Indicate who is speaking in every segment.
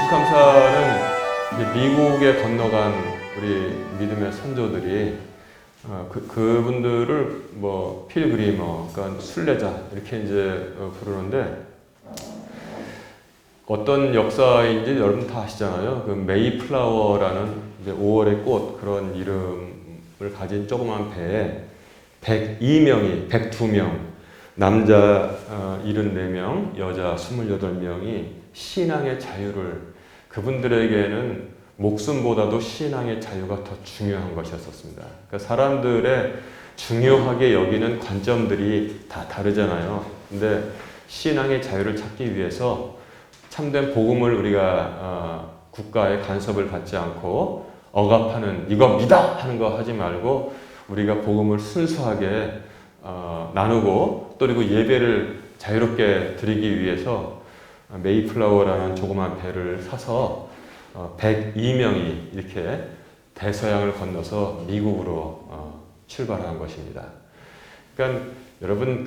Speaker 1: 추수감사는 이제 미국에 건너간 우리 믿음의 선조들이 그분들을 뭐 필그리머, 그러니까 순례자 이렇게 이제 부르는데 어떤 역사인지 여러분 다 아시잖아요. 그 메이플라워라는 이제 5월의 꽃 그런 이름을 가진 조그만 배에 102명이 102명 남자 74명, 여자 28명이 신앙의 자유를 그분들에게는 목숨보다도 신앙의 자유가 더 중요한 것이었었습니다. 그러니까 사람들의 중요하게 여기는 관점들이 다 다르잖아요. 근데 신앙의 자유를 찾기 위해서 참된 복음을 우리가 국가의 간섭을 받지 않고 억압하는 이거 믿어 하는 거 하지 말고 우리가 복음을 순수하게 나누고 또 그리고 예배를 자유롭게 드리기 위해서 메이플라워라는 조그만 배를 사서 102명이 이렇게 대서양을 건너서 미국으로 출발한 것입니다. 그러니까 여러분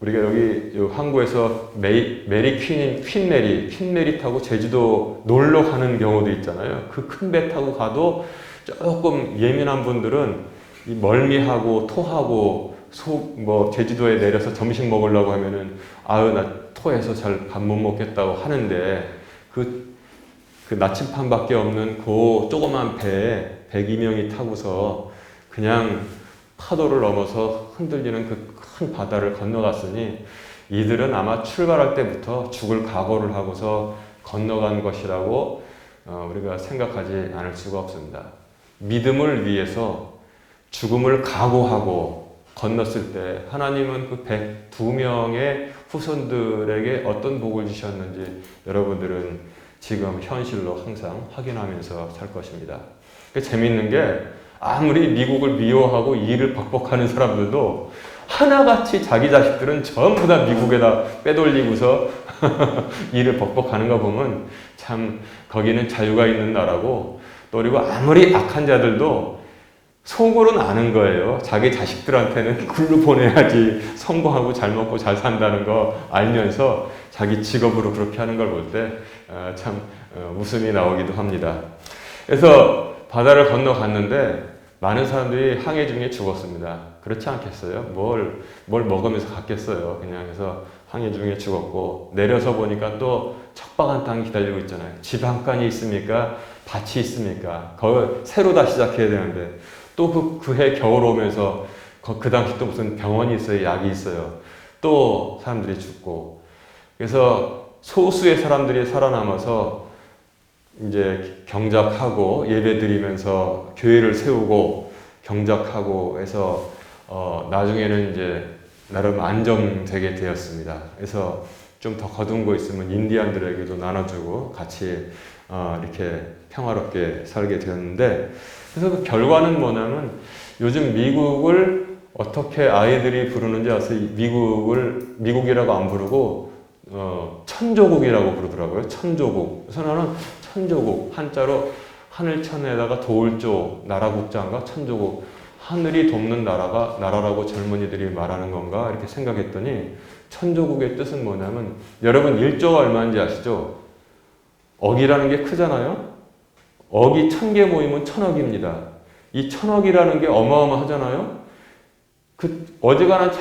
Speaker 1: 우리가 여기 항구에서 메리 퀸 메리 타고 제주도 놀러 가는 경우도 있잖아요. 그 큰 배 타고 가도 조금 예민한 분들은 이 멀미하고 토하고 제주도에 내려서 점심 먹으려고 하면은 나 토해서 잘 밥 못 먹겠다고 하는데 그 나침판밖에 없는 그 조그만 배에 102명이 타고서 그냥 파도를 넘어서 흔들리는 그 큰 바다를 건너갔으니 이들은 아마 출발할 때부터 죽을 각오를 하고서 건너간 것이라고 우리가 생각하지 않을 수가 없습니다. 믿음을 위해서 죽음을 각오하고 건넜을 때 하나님은 그 102명의 후손들에게 어떤 복을 주셨는지 여러분들은 지금 현실로 항상 확인하면서 살 것입니다. 재미있는 게 아무리 미국을 미워하고 이를 박복하는 사람들도 하나같이 자기 자식들은 전부 다 미국에다 빼돌리고서 이를 박복하는 거 보면 참 거기는 자유가 있는 나라고 또 그리고 아무리 악한 자들도 속으로는 아는 거예요. 자기 자식들한테는 굴로 보내야지 성공하고 잘 먹고 잘 산다는 거 알면서 자기 직업으로 그렇게 하는 걸 볼 때 참 웃음이 나오기도 합니다. 그래서 바다를 건너갔는데 많은 사람들이 항해 중에 죽었습니다. 그렇지 않겠어요? 뭘 먹으면서 갔겠어요. 그냥 해서 항해 중에 죽었고 내려서 보니까 또 척박한 땅이 기다리고 있잖아요. 집 한 칸이 있습니까? 밭이 있습니까? 그걸 새로 다 시작해야 되는데 또 그 해 겨울 오면서 그 당시 또 무슨 병원이 있어요. 약이 있어요. 또 사람들이 죽고 그래서 소수의 사람들이 살아남아서 이제 경작하고 예배 드리면서 교회를 세우고 경작하고 해서 나중에는 이제 나름 안정되게 되었습니다. 그래서 좀 더 거둔 거 있으면 인디안들에게도 나눠주고 같이 이렇게 평화롭게 살게 되었는데 그래서 그 결과는 뭐냐면 요즘 미국을 어떻게 아이들이 부르는지 아세요? 미국이라고 안 부르고 천조국이라고 부르더라고요. 천조국. 그래서 나는 천조국 한자로 하늘천에다가 도울조 나라국자인가 천조국 하늘이 돕는 나라라고 젊은이들이 말하는 건가 이렇게 생각했더니 천조국의 뜻은 뭐냐면 여러분 1조가 얼마인지 아시죠? 억이라는 게 크잖아요. 억이 1000개 모이면 1000억입니다. 이 1000억이라는 게 어마어마하잖아요. 어지간한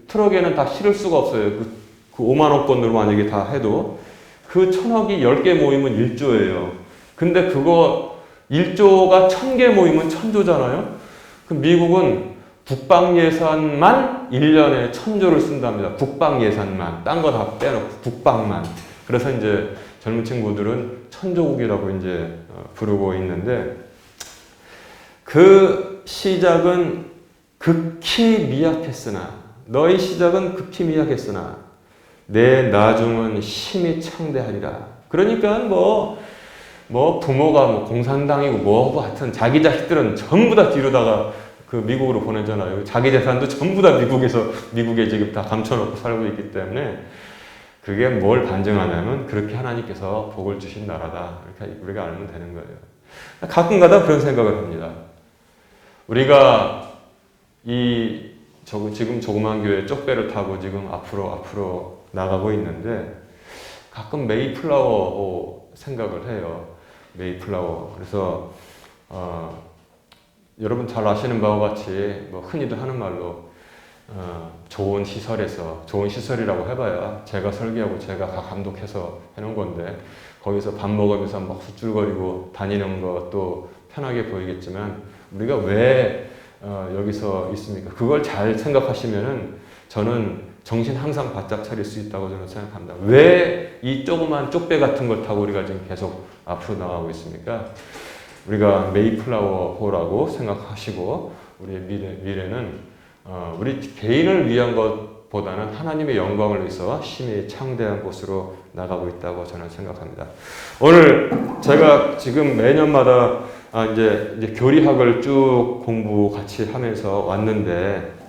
Speaker 1: 트럭에는 다 실을 수가 없어요. 그 5만억 건으로 만약에 다 해도 그 1000억이 10개 모이면 1조예요. 근데 그거 1조가 1000개 모이면 1000조잖아요. 그럼 미국은 국방 예산만 1년에 1000조를 쓴답니다. 국방 예산만. 딴 거 다 빼놓고 국방만. 그래서 이제 젊은 친구들은 천조국이라고 이제 부르고 있는데 그 시작은 극히 미약했으나 너희 시작은 극히 미약했으나 내 나중은 심히 창대하리라. 그러니까 부모가 공산당이고 하여튼 자기 자식들은 전부 다 뒤로다가 그 미국으로 보내잖아요. 자기 재산도 전부 다 미국에 지금 다 감춰놓고 살고 있기 때문에 그게 뭘 반증하냐면 그렇게 하나님께서 복을 주신 나라다. 이렇게 우리가 알면 되는 거예요. 가끔가다 그런 생각을 합니다. 우리가 지금 조그만 교회 쪽배를 타고 지금 앞으로 나가고 있는데 가끔 메이플라워 생각을 해요. 메이플라워. 그래서 여러분 잘 아시는 바와 같이 뭐 흔히도 하는 말로 좋은 시설에서, 좋은 시설이라고 해봐야 제가 설계하고 제가 감독해서 해놓은 건데 거기서 밥 먹으면서 막 숫줄거리고 다니는 것도 편하게 보이겠지만 우리가 왜 여기서 있습니까? 그걸 잘 생각하시면은 저는 정신 항상 바짝 차릴 수 있다고 저는 생각합니다. 왜 이 조그만 쪽배 같은 걸 타고 우리가 지금 계속 앞으로 나가고 있습니까? 우리가 메이플라워호라고 생각하시고 우리의 미래는 우리 개인을 위한 것보다는 하나님의 영광을 위해서 심히 창대한 곳으로 나가고 있다고 저는 생각합니다. 오늘 제가 지금 매년마다 이제 교리학을 쭉 공부 같이 하면서 왔는데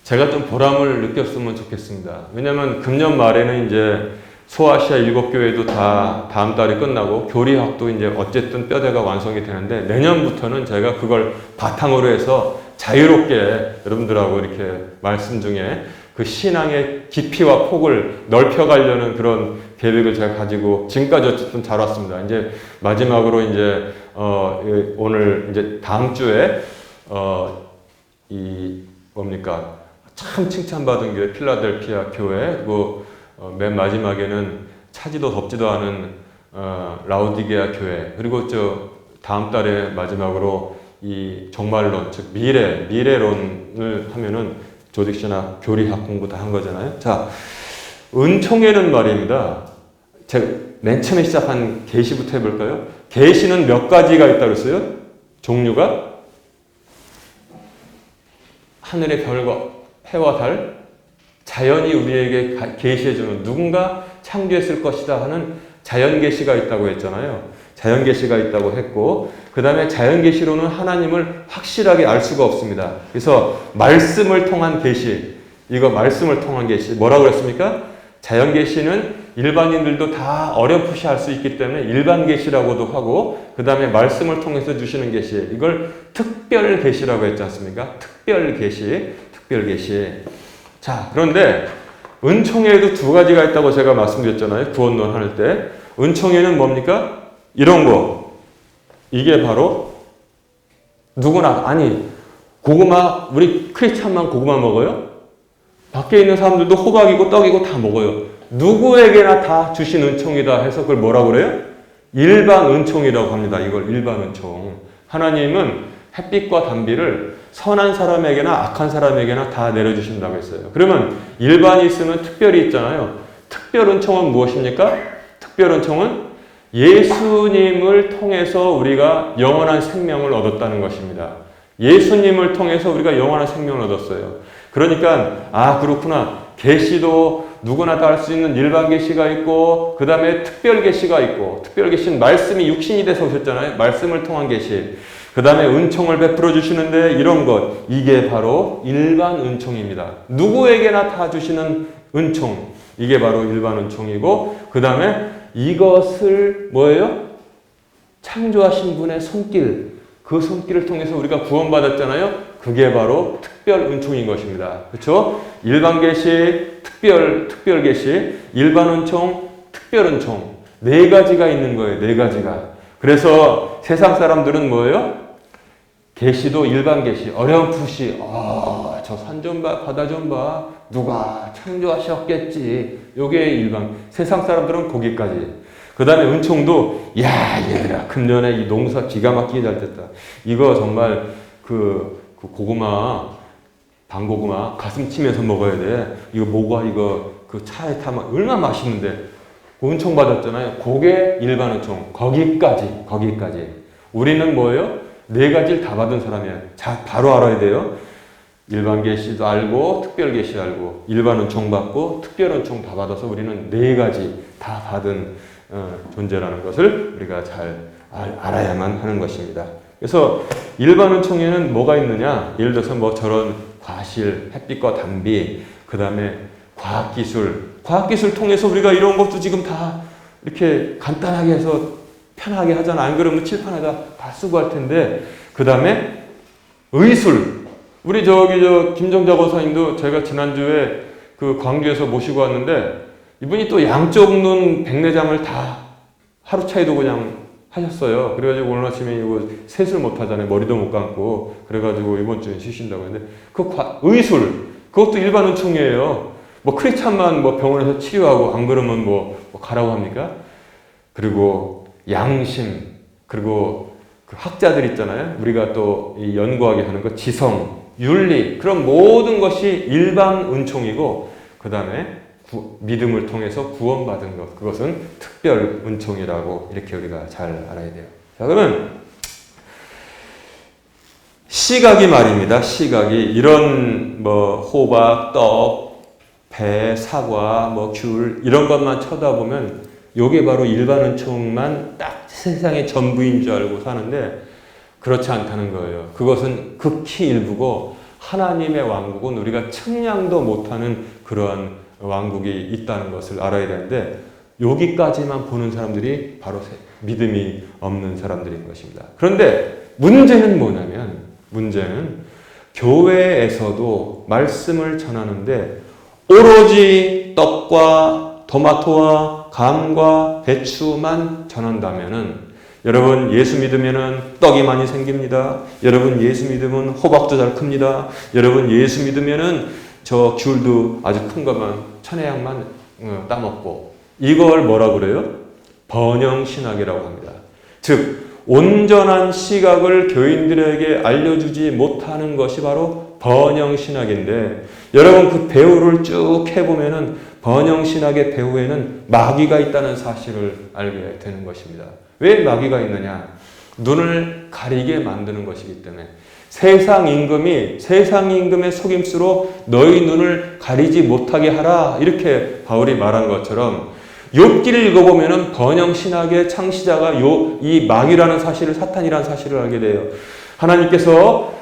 Speaker 1: 제가 좀 보람을 느꼈으면 좋겠습니다. 왜냐하면 금년 말에는 이제 소아시아 7교회도 다 다음 달에 끝나고 교리학도 이제 어쨌든 뼈대가 완성이 되는데 내년부터는 제가 그걸 바탕으로 해서 자유롭게 여러분들하고 이렇게 말씀 중에 그 신앙의 깊이와 폭을 넓혀가려는 그런 계획을 제가 가지고 지금까지 어쨌든 잘 왔습니다. 이제 마지막으로 이제 오늘 이제 다음 주에 이 뭡니까 참 칭찬받은 교회 필라델피아 교회 그리고 맨 마지막에는 차지도 덥지도 않은 라우디게아 교회 그리고 저 다음 달에 마지막으로 이 종말론 즉 미래론을 하면은 조직신학 교리학 공부 다 한 거잖아요. 자 은총회는 말입니다. 제가 맨 처음에 시작한 계시부터 해볼까요? 계시는 몇 가지가 있다고 그랬어요? 종류가 하늘의 별과 해와 달 자연이 우리에게 계시해주는 누군가 창조했을 것이다 하는 자연계시가 있다고 했잖아요. 자연계시가 있다고 했고 그 다음에 자연계시로는 하나님을 확실하게 알 수가 없습니다. 그래서 말씀을 통한 계시 이거 말씀을 통한 계시 뭐라고 그랬습니까? 자연계시는 일반인들도 다 어렴풋이 알 수 있기 때문에 일반계시라고도 하고 그 다음에 말씀을 통해서 주시는 계시 이걸 특별계시라고 했지 않습니까? 특별계시 자, 그런데 은총회에도 두 가지가 있다고 제가 말씀드렸잖아요. 구원론 할 때. 은총회는 뭡니까? 이런 거. 이게 바로 누구나 아니 고구마 우리 크리스찬만 고구마 먹어요? 밖에 있는 사람들도 호박이고 떡이고 다 먹어요. 누구에게나 다 주신 은총이다 해서 그걸 뭐라고 그래요? 일반 은총이라고 합니다. 이걸 일반 은총. 하나님은 햇빛과 단비를 선한 사람에게나 악한 사람에게나 다 내려주신다고 했어요. 그러면 일반이 있으면 특별히 있잖아요. 특별 은총은 무엇입니까? 특별 은총은 예수님을 통해서 우리가 영원한 생명을 얻었다는 것입니다. 예수님을 통해서 우리가 영원한 생명을 얻었어요. 그러니까 그렇구나. 계시도 누구나 다 할 수 있는 일반 계시가 있고 그 다음에 특별 계시가 있고 특별 계시는 말씀이 육신이 돼서 오셨잖아요. 말씀을 통한 계시. 그 다음에 은총을 베풀어 주시는데 이런 것 이게 바로 일반 은총입니다. 누구에게나 다 주시는 은총 이게 바로 일반 은총이고 그 다음에 이것을 뭐예요? 창조하신 분의 손길 그 손길을 통해서 우리가 구원받았잖아요. 그게 바로 특별 은총인 것입니다. 그렇죠? 일반 계시, 특별 계시, 일반 은총, 특별 은총 네 가지가 있는 거예요. 네 가지가. 그래서 세상 사람들은 뭐예요? 계시도 일반 계시 어렴풋이 저 산 좀 봐, 바다 좀 봐, 누가 창조하셨겠지. 요게 일반. 세상 사람들은 거기까지. 그 다음에 은총도 얘들아 금년에 이 농사 기가 막히게 잘 됐다. 이거 정말 그 고구마 방고구마 가슴 치면서 먹어야 돼. 이거 뭐가 이거 그 차에 타면 얼마나 맛있는데. 은총 받았잖아요. 그게 일반 은총. 거기까지. 우리는 뭐예요? 네 가지를 다 받은 사람이에요. 자, 바로 알아야 돼요. 일반 계시도 알고 특별 계시 알고 일반 은총 받고 특별 은총 다 받아서 우리는 네 가지 다 받은 존재라는 것을 우리가 잘 알아야만 하는 것입니다. 그래서 일반 은총에는 뭐가 있느냐? 예를 들어서 뭐 저런 과실, 햇빛과 단비, 그 다음에 과학기술 통해서 우리가 이런 것도 지금 다 이렇게 간단하게 해서 편하게 하잖아. 안 그러면 칠판에다 다 쓰고 할 텐데. 그 다음에 의술. 우리 김정자 권사님도 제가 지난주에 그 광주에서 모시고 왔는데 이분이 또 양쪽 눈 백내장을 다 하루 차이도 그냥 하셨어요. 그래가지고 오늘 아침에 이거 셋을 못 하잖아요. 머리도 못 감고. 그래가지고 이번 주에 쉬신다고 했는데, 의술, 그것도 일반 은총이에요. 뭐 크리스찬만 뭐 병원에서 치료하고 안 그러면 뭐 가라고 합니까? 그리고 양심, 그리고 그 학자들 있잖아요. 우리가 또 이 연구하게 하는 거, 지성, 윤리, 그런 모든 것이 일반 은총이고, 그 다음에 믿음을 통해서 구원받은 것, 그것은 특별 은총이라고 이렇게 우리가 잘 알아야 돼요. 자, 그러면 시각이 말입니다. 시각이 이런 뭐 호박, 떡, 배, 사과, 뭐 귤 이런 것만 쳐다보면 요게 바로 일반 은총만 딱 세상의 전부인 줄 알고 사는데 그렇지 않다는 거예요. 그것은 극히 일부고 하나님의 왕국은 우리가 측량도 못하는 그러한 왕국이 있다는 것을 알아야 되는데 여기까지만 보는 사람들이 바로 믿음이 없는 사람들인 것입니다. 그런데 문제는 뭐냐면 문제는 교회에서도 말씀을 전하는데 오로지 떡과 토마토와 감과 배추만 전한다면은 여러분 예수 믿으면은 떡이 많이 생깁니다. 여러분 예수 믿으면 호박도 잘 큽니다. 여러분 예수 믿으면은 저 귤도 아주 큰 것만 천혜향만 따먹고 이걸 뭐라고 그래요? 번영신학이라고 합니다. 즉 온전한 시각을 교인들에게 알려주지 못하는 것이 바로 번영신학인데 여러분 그 배후를 쭉 해보면은 번영신학의 배후에는 마귀가 있다는 사실을 알게 되는 것입니다. 왜 마귀가 있느냐? 눈을 가리게 만드는 것이기 때문에 세상 임금의 속임수로 너희 눈을 가리지 못하게 하라 이렇게 바울이 말한 것처럼 욥기를 읽어보면은 번영신학의 창시자가 이 마귀라는 사실을 사탄이라는 사실을 알게 돼요. 하나님께서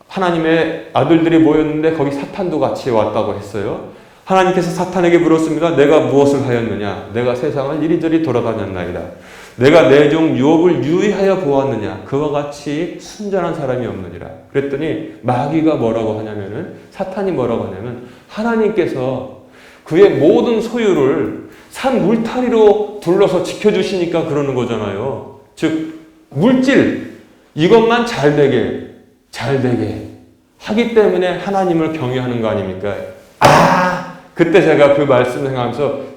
Speaker 1: 하나님의 아들들이 모였는데 거기 사탄도 같이 왔다고 했어요. 하나님께서 사탄에게 물었습니다. 내가 무엇을 하였느냐? 내가 세상을 이리저리 돌아다녔나이다. 내가 내 종 욥을 유의하여 보았느냐? 그와 같이 순전한 사람이 없느니라. 그랬더니 마귀가 뭐라고 하냐면은 사탄이 뭐라고 하냐면 하나님께서 그의 모든 소유를 산 울타리로 둘러서 지켜주시니까 그러는 거잖아요. 즉 물질 이것만 잘되게 하기 때문에 하나님을 경외하는 거 아닙니까? 그때 제가 그 말씀을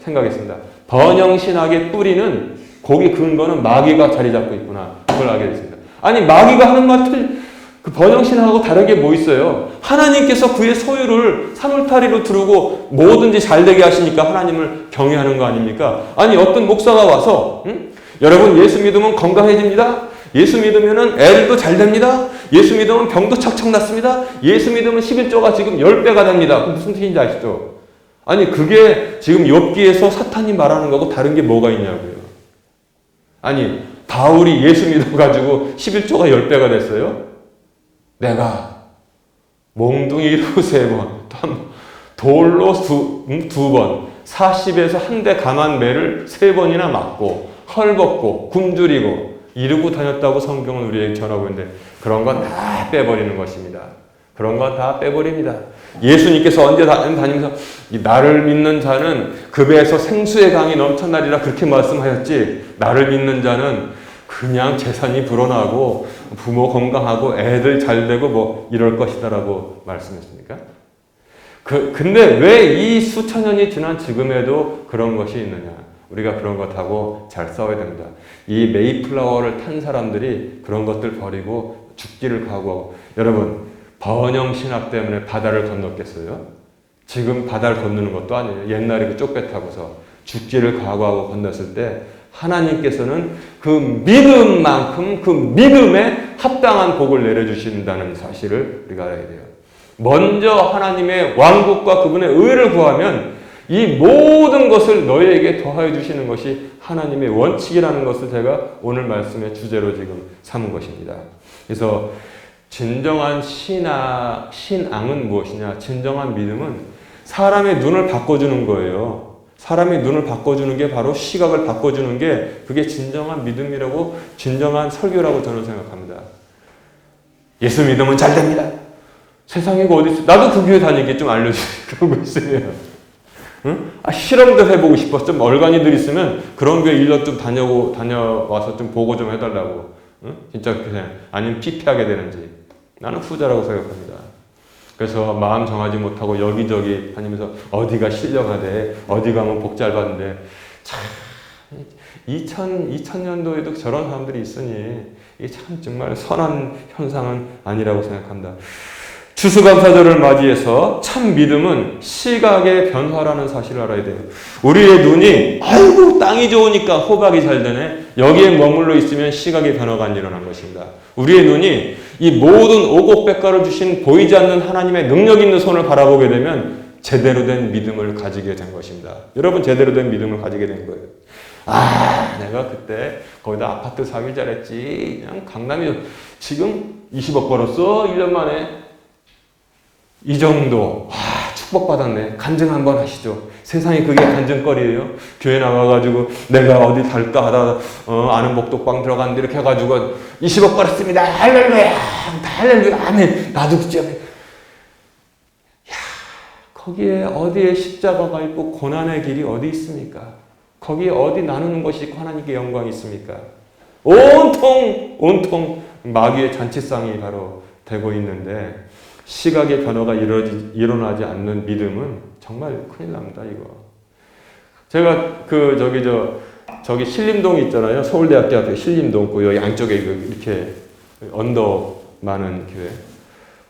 Speaker 1: 생각했습니다. 번영신학의 뿌리는 거기 근거는 마귀가 자리 잡고 있구나. 그걸 알게 됐습니다. 아니 마귀가 하는 말 그 번영신학하고 다르게 뭐 있어요? 하나님께서 그의 소유를 산울타리로 두르고 뭐든지 잘되게 하시니까 하나님을 경외하는 거 아닙니까? 아니 어떤 목사가 와서 여러분 예수 믿으면 건강해집니다. 예수 믿으면 애들도 잘 됩니다. 예수 믿으면 병도 척척 낫습니다. 예수 믿으면 11조가 지금 10배가 됩니다. 그럼 무슨 뜻인지 아시죠? 아니 그게 지금 욥기에서 사탄이 말하는 거하고 다른 게 뭐가 있냐고요. 아니 바울이 예수 믿어가지고 11조가 10배가 됐어요? 내가 몽둥이로 3번, 돌로 두 번, 40에서 한 대 감한 매를 3번이나 맞고 헐벗고 굶주리고 이러고 다녔다고 성경은 우리에게 전하고 있는데 그런 건 다 빼버리는 것입니다. 그런 건 다 빼버립니다. 예수님께서 언제 다니면서 나를 믿는 자는 그 배에서 생수의 강이 넘쳐나리라 그렇게 말씀하셨지 나를 믿는 자는 그냥 재산이 불어나고 부모 건강하고 애들 잘되고 뭐 이럴 것이다라고 말씀했습니까? 근데 왜 이 수천 년이 지난 지금에도 그런 것이 있느냐? 우리가 그런 것하고 잘 싸워야 됩니다. 이 메이플라워를 탄 사람들이 그런 것들 버리고 죽기를 각오하고 여러분 번영신학 때문에 바다를 건넜겠어요? 지금 바다를 건너는 것도 아니에요. 옛날에 그 쪽배 타고서 죽기를 각오하고 건넜을 때 하나님께서는 그 믿음만큼 그 믿음에 합당한 복을 내려주신다는 사실을 우리가 알아야 돼요. 먼저 하나님의 왕국과 그분의 의를 구하면 이 모든 것을 너희에게 더하여 주시는 것이 하나님의 원칙이라는 것을 제가 오늘 말씀의 주제로 지금 삼은 것입니다. 그래서 진정한 신앙은 무엇이냐? 진정한 믿음은 사람의 눈을 바꿔주는 거예요. 사람의 눈을 바꿔주는 게 바로 시각을 바꿔주는 게 그게 진정한 믿음이라고 진정한 설교라고 저는 생각합니다. 예수 믿으면 잘 됩니다. 세상에 어디 있어? 나도 그 교회 다니게 좀 알려주세요. 그런 거 있으면. 응? 실험도 해보고 싶어. 좀 얼간이들 있으면 그런 교회 1년 좀 다녀와서 좀 보고 좀 해달라고. 응? 진짜 그냥 아니면 피폐하게 되는지. 나는 후자라고 생각합니다. 그래서 마음 정하지 못하고 여기저기 다니면서 어디가 신령하대, 어디 가면 복 잘 받는데, 참 2000년도에도 저런 사람들이 있으니 이게 참 정말 선한 현상은 아니라고 생각합니다. 추수감사절을 맞이해서 참 믿음은 시각의 변화라는 사실을 알아야 돼요. 우리의 눈이 아이고 땅이 좋으니까 호박이 잘 되네. 여기에 머물러 있으면 시각의 변화가 안 일어난 것입니다. 우리의 눈이 이 모든 오곡백과를 주신 보이지 않는 하나님의 능력 있는 손을 바라보게 되면 제대로 된 믿음을 가지게 된 것입니다. 여러분 제대로 된 믿음을 가지게 된 거예요. 내가 그때 거기다 아파트 사길 잘했지. 그냥 강남이 지금 20억 벌었어. 1년 만에. 이 정도. 축복받았네. 간증 한번 하시죠. 세상에 그게 간증거리예요. 교회 나가가지고 내가 어디 살까 하다가 아는 복덕방 들어갔는데 이렇게 해가지고 20억 벌었습니다. 할렐루야. 할렐루야. 아멘. 나도 그죠. 거기에 어디에 십자가가 있고 고난의 길이 어디 있습니까? 거기에 어디 나누는 것이 있고 하나님께 영광이 있습니까? 온통 마귀의 잔치상이 바로 되고 있는데 시각의 변화가 일어나지 않는 믿음은 정말 큰일 납니다, 이거. 제가 저기 신림동 있잖아요. 서울대학교 앞에 신림동 그 여기 양쪽에 이렇게 언덕 많은 교회.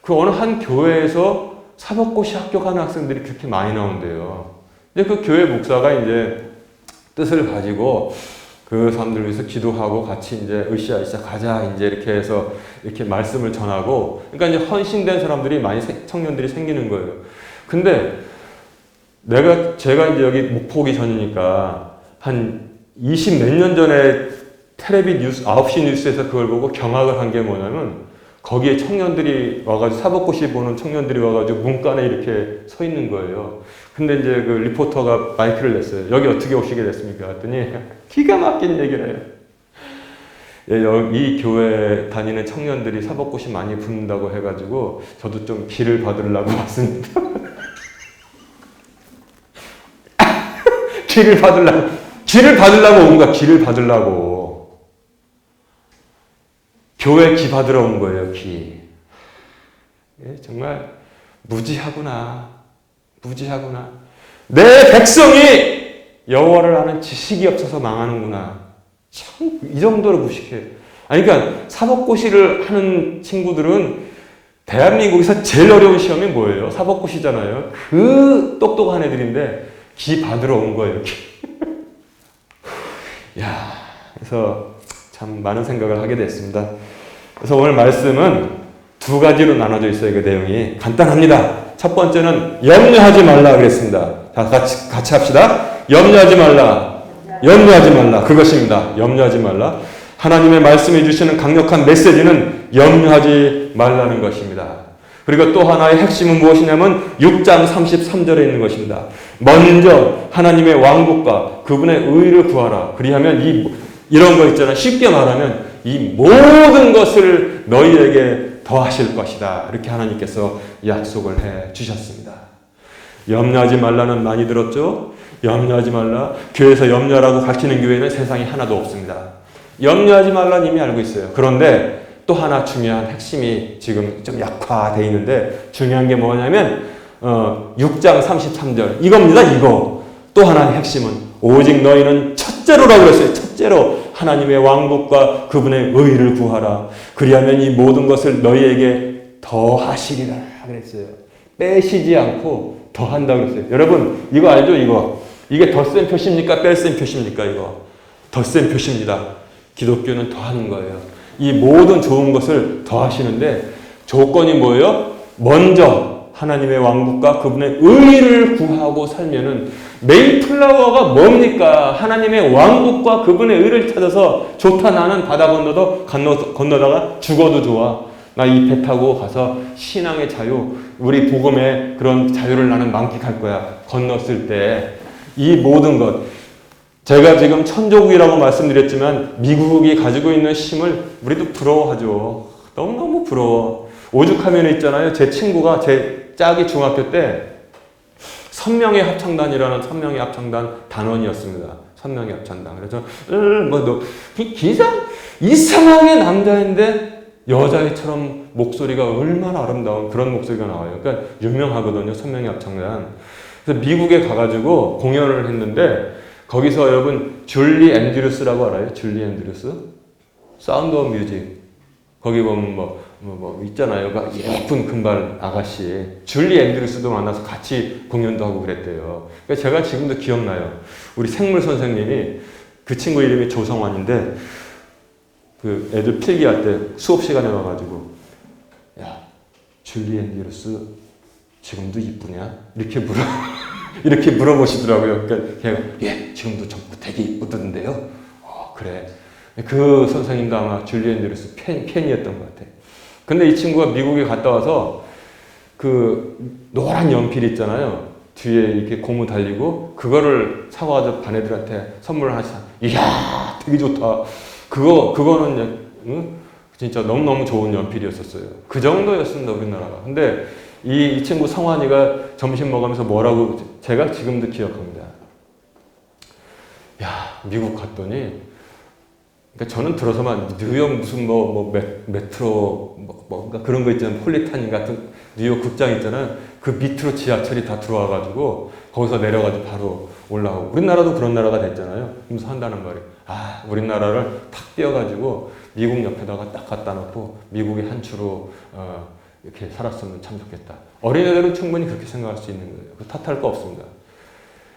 Speaker 1: 그 어느 한 교회에서 사법고시 합격하는 학생들이 그렇게 많이 나온대요. 근데 그 교회 목사가 이제 뜻을 가지고 그 사람들 위해서 기도하고 같이 이제 으쌰으쌰 가자 이제 이렇게 해서 이렇게 말씀을 전하고 그러니까 이제 헌신된 사람들이 많이 청년들이 생기는 거예요. 근데 제가 이제 여기 목포 오기 전이니까 한 20 몇 년 전에 텔레비 뉴스 9시 뉴스에서 그걸 보고 경악을 한 게 뭐냐면 거기에 청년들이 와가지고 사법고시 보는 청년들이 와가지고 문간에 이렇게 서 있는 거예요. 근데 이제 그 리포터가 마이크를 냈어요. 여기 어떻게 오시게 됐습니까? 했더니 기가 막힌 얘기를 해요. 이 교회 다니는 청년들이 사법고시 많이 붙는다고 해가지고 저도 좀 기를 받으려고 왔습니다. 기를 받으려고 온 거야. 기를 받으려고. 교회 기 받으러 온 거예요. 기. 정말 무지하구나. 내 백성이 여호와를 아는 지식이 없어서 망하는구나. 참 이 정도로 무식해. 그러니까 사법고시를 하는 친구들은 대한민국에서 제일 어려운 시험이 뭐예요? 사법고시잖아요. 그 똑똑한 애들인데 기 받으러 온 거예요. 그래서 참 많은 생각을 하게 됐습니다. 그래서 오늘 말씀은 두 가지로 나눠져 있어요. 그 내용이 간단합니다. 첫 번째는 염려하지 말라 그랬습니다. 다 같이 합시다. 염려하지 말라. 그것입니다. 염려하지 말라. 하나님의 말씀해 주시는 강력한 메시지는 염려하지 말라는 것입니다. 그리고 또 하나의 핵심은 무엇이냐면 6장 33절에 있는 것입니다. 먼저 하나님의 왕국과 그분의 의를 구하라. 그리하면 이런 거 있잖아요. 쉽게 말하면 이 모든 것을 너희에게 더하실 것이다. 이렇게 하나님께서 약속을 해 주셨습니다. 염려하지 말라는 많이 들었죠? 염려하지 말라. 교회에서 염려라고 가르치는 교회는 세상에 하나도 없습니다. 염려하지 말라는 이미 알고 있어요. 그런데 또 하나 중요한 핵심이 지금 좀 약화되어 있는데 중요한 게 뭐냐면 6장 33절 이겁니다. 이거. 또 하나의 핵심은 오직 너희는 첫째로라고 그랬어요. 첫째로 하나님의 왕국과 그분의 의를 구하라. 그리하면 이 모든 것을 너희에게 더하시리라 그랬어요. 빼시지 않고 더한다고 그랬어요. 여러분 이거 알죠? 이게 덧셈 표시입니까? 뺄셈 표시입니까? 이거 덧셈 표시입니다. 기독교는 더하는 거예요. 이 모든 좋은 것을 더하시는데 조건이 뭐예요? 먼저 하나님의 왕국과 그분의 의를 구하고 살면은 메이플라워가 뭡니까? 하나님의 왕국과 그분의 의를 찾아서 좋다 나는 바다 건너다가 죽어도 좋아. 나 이 배 타고 가서 신앙의 자유, 우리 복음의 그런 자유를 나는 만끽할 거야. 건넜을 때 이 모든 것. 제가 지금 천조국이라고 말씀드렸지만 미국이 가지고 있는 힘을 우리도 부러워하죠. 너무너무 부러워. 오죽하면 있잖아요. 제 친구가 제 짝이 중학교 때 선명의 합창단이라는 선명의 합창단 단원이었습니다. 선명의 합창단. 그래서 기상 이상하게 남자인데 여자애처럼 목소리가 얼마나 아름다운 그런 목소리가 나와요. 그러니까 유명하거든요. 선명의 합창단. 그래서 미국에 가가지고 공연을 했는데 거기서 여러분 줄리 앤드루스라고 알아요? 줄리 앤드루스? 사운드 오브 뮤직. 거기 보면 뭐 있잖아요. 예쁜 금발 아가씨. 줄리 앤드루스도 만나서 같이 공연도 하고 그랬대요. 그러니까 제가 지금도 기억나요. 우리 생물 선생님이 그 친구 이름이 조성환인데 그 애들 필기할 때 수업 시간에 와가지고 야, 줄리 앤드루스 지금도 이쁘냐? 이렇게 물어보시더라고요. 그러니까 걔가 예, 지금도 되게 이쁘던데요. 그래. 그 선생님도 아마 줄리 앤드루스 팬이었던 것 같아요. 근데 이 친구가 미국에 갔다 와서 그 노란 연필 있잖아요. 뒤에 이렇게 고무 달리고 그거를 사와서 반 애들한테 선물을 하시다. 이야, 되게 좋다. 그거는 진짜 너무너무 좋은 연필이었었어요. 그 정도였습니다, 우리나라가. 근데 이 친구 성환이가 점심 먹으면서 뭐라고 제가 지금도 기억합니다. 야, 미국 갔더니 그러니까 저는 들어서만 뉴욕 무슨 메트로 뭔가 그런 거 있잖아요. 폴리타닌 같은 뉴욕 극장 있잖아요. 그 밑으로 지하철이 다 들어와가지고 거기서 내려가지고 바로 올라오고 우리나라도 그런 나라가 됐잖아요. 그러면서 한다는 말이 우리나라를 탁 띄어가지고 미국 옆에다가 딱 갖다 놓고 미국의 한 추로 이렇게 살았으면 참 좋겠다. 어린애들은 충분히 그렇게 생각할 수 있는 거예요. 탓할 거 없습니다.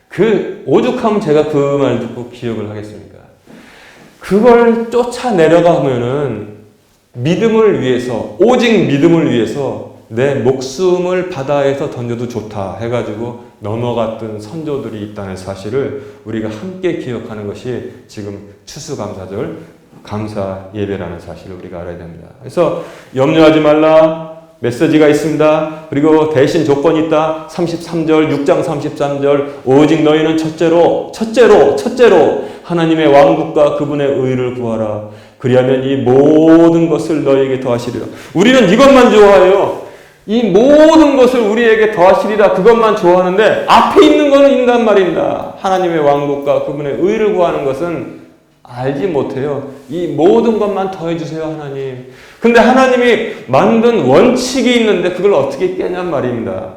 Speaker 1: 그 오죽하면 제가 그 말 듣고 기억을 하겠습니까? 그걸 쫓아 내려가면은 믿음을 위해서, 오직 믿음을 위해서 내 목숨을 바다에서 던져도 좋다 해가지고 넘어갔던 선조들이 있다는 사실을 우리가 함께 기억하는 것이 지금 추수감사절 감사 예배라는 사실을 우리가 알아야 됩니다. 그래서 염려하지 말라 메시지가 있습니다. 그리고 대신 조건이 있다. 33절, 6장 33절 오직 너희는 첫째로 하나님의 왕국과 그분의 의를 구하라. 그리하면 이 모든 것을 너희에게 더하시리라. 우리는 이것만 좋아해요. 이 모든 것을 우리에게 더하시리라. 그것만 좋아하는데 앞에 있는 거는 있단 말입니다. 하나님의 왕국과 그분의 의를 구하는 것은 알지 못해요. 이 모든 것만 더해주세요, 하나님. 근데 하나님이 만든 원칙이 있는데 그걸 어떻게 깨냔 말입니다.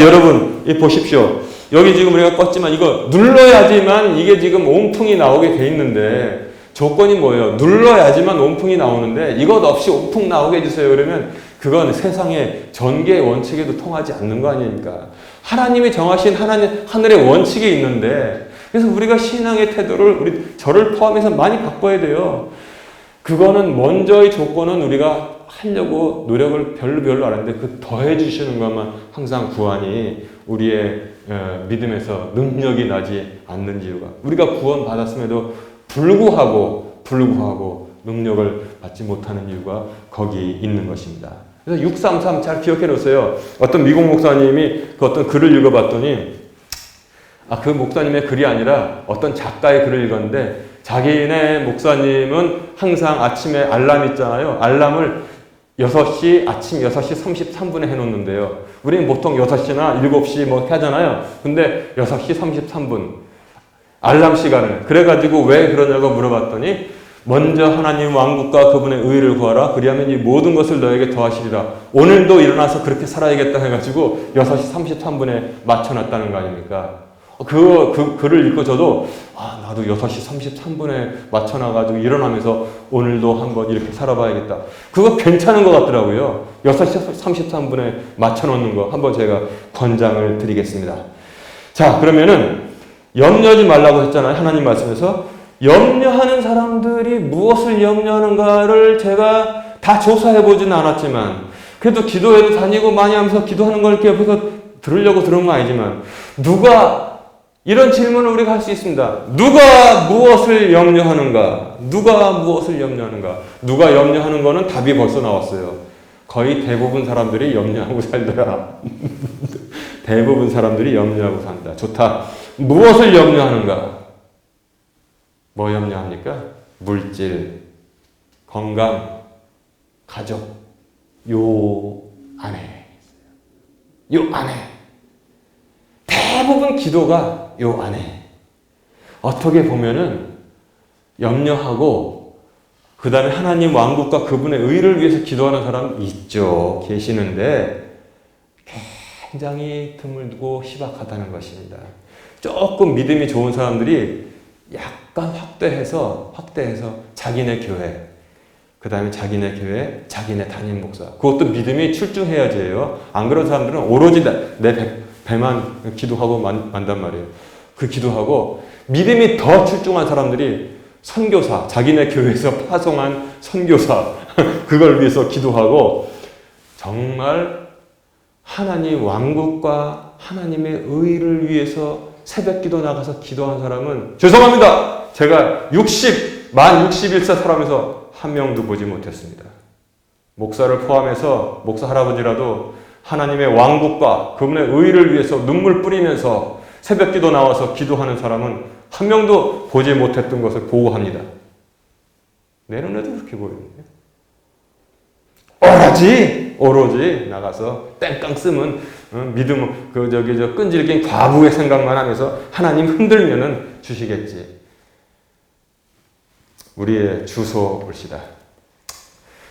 Speaker 1: 여러분, 보십시오. 여기 지금 우리가 껐지만 이거 눌러야지만 이게 지금 온풍이 나오게 돼 있는데 조건이 뭐예요? 눌러야지만 온풍이 나오는데 이것 없이 온풍 나오게 해주세요. 그러면 그건 세상의 전개의 원칙에도 통하지 않는 거 아닙니까? 하나님이 정하신 하늘의 원칙이 있는데 그래서 우리가 신앙의 태도를 저를 포함해서 많이 바꿔야 돼요. 그거는 먼저의 조건은 우리가 하려고 노력을 별로 안 하는데 그 더해 주시는 것만 항상 구하니 우리의 믿음에서 능력이 나지 않는 이유가 우리가 구원 받았음에도 불구하고 능력을 받지 못하는 이유가 거기 있는 것입니다. 그래서 633 잘 기억해 놓으세요. 어떤 미국 목사님이 그 어떤 글을 읽어봤더니 그 목사님의 글이 아니라 어떤 작가의 글을 읽었는데 자기네 목사님은 항상 아침에 알람 있잖아요. 알람을 아침 6시 33분에 해놓는데요. 우리는 보통 6시나 7시 하잖아요. 근데 6시 33분 알람 시간을 그래가지고 왜 그러냐고 물어봤더니 먼저 하나님 왕국과 그분의 의를 구하라. 그리하면 이 모든 것을 너에게 더하시리라. 오늘도 일어나서 그렇게 살아야겠다 해가지고 6시 33분에 맞춰놨다는 거 아닙니까? 그 글을 읽고 저도 나도 6시 33분에 맞춰놔가지고 일어나면서 오늘도 한번 이렇게 살아봐야겠다. 그거 괜찮은 것 같더라고요. 6시 33분에 맞춰놓는 거 한번 제가 권장을 드리겠습니다. 자, 그러면은 염려하지 말라고 했잖아요. 하나님 말씀에서. 염려하는 사람들이 무엇을 염려하는가를 제가 다 조사해보지는 않았지만 그래도 기도회도 다니고 많이 하면서 기도하는 걸 이렇게 옆에서 들으려고 들은 건 아니지만 이런 질문을 우리가 할 수 있습니다. 누가 무엇을 염려하는가? 누가 염려하는 거는 답이 벌써 나왔어요. 거의 대부분 사람들이 염려하고 살더라. 대부분 사람들이 염려하고 산다. 좋다. 무엇을 염려하는가? 뭐 염려합니까? 물질, 건강, 가족. 요 안에 대부분 기도가 요 안에. 어떻게 보면은 염려하고 그 다음에 하나님 왕국과 그분의 의를 위해서 기도하는 사람 있죠. 계시는데 굉장히 드물고 희박하다는 것입니다. 조금 믿음이 좋은 사람들이 약간 확대해서 자기네 교회, 그 다음에 자기네 교회, 자기네 담임 목사. 그것도 믿음이 출중해야지 해요. 안 그런 사람들은 오로지 내 배만 기도하고 만단 말이에요. 그 기도하고 믿음이 더 출중한 사람들이 선교사, 자기네 교회에서 파송한 선교사 그걸 위해서 기도하고 정말 하나님 왕국과 하나님의 의를 위해서 새벽기도 나가서 기도한 사람은 죄송합니다. 제가 만 61세 살아면서 한 명도 보지 못했습니다. 목사를 포함해서 목사 할아버지라도 하나님의 왕국과 그분의 의를 위해서 눈물 뿌리면서 새벽기도 나와서 기도하는 사람은 한 명도 보지 못했던 것을 보고합니다. 내 눈에도 그렇게 보이는데 오로지 나가서 땡깡 쓰면 믿음 끈질긴 과부의 생각만 하면서 하나님 흔들면은 주시겠지. 우리의 주소 봅시다.